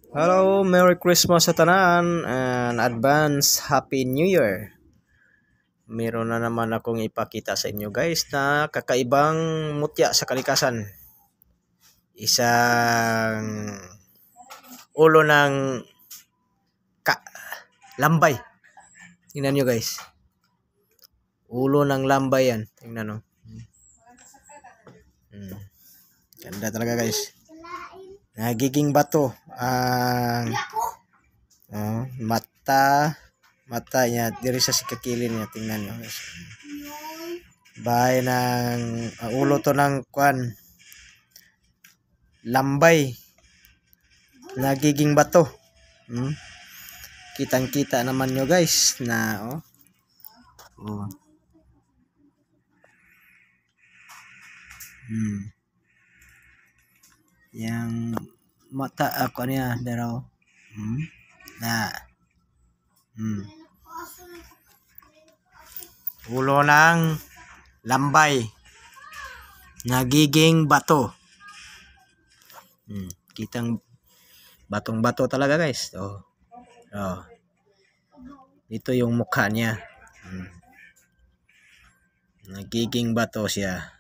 Hello, Merry Christmas sa tanan and advance Happy New Year. Meron na naman akong ipakita sa inyo guys na kakaibang mutya sa kalikasan. Isang ulo ng lambay. Tingnan nyo guys. Ulo ng lambay yan. Tingnan nyo. Ganda talaga guys. Nagiging bato ang mata niya diri sa sikakilin niya. Tingnan niyo guys. Bahay ng ulo to ng lambay, nagiging bato. Kitang-kita naman nyo guys na yang mata ako niya daraw ulo ng lambay nagiging bato. Kitang batong-bato talaga guys. Ito yung mukha niya. Nagiging bato siya.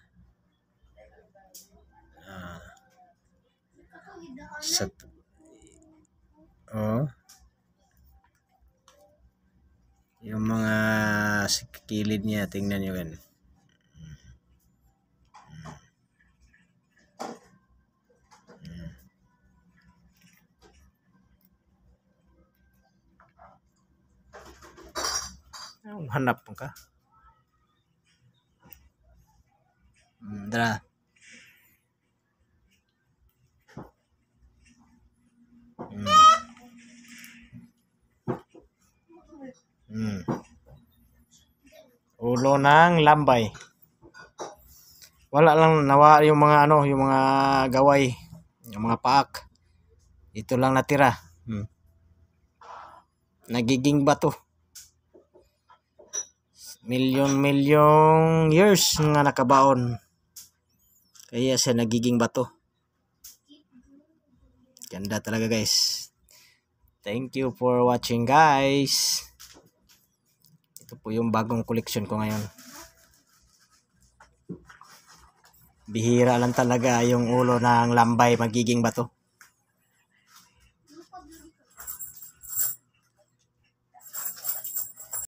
Yung mga kilid niya, tingnan nyo yan. Hanap mo ka. Dara. Ulo ng lambay. Wala lang nawa yung mga yung mga gaway, yung mga paak. Ito lang natira. Nagiging bato. Milyon years nga nakabaon. Kaya siya nagiging bato. Ganda talaga guys. Thank you for watching guys. Ito po yung bagong collection ko ngayon. Bihira lang talaga yung ulo ng lambay magiging bato.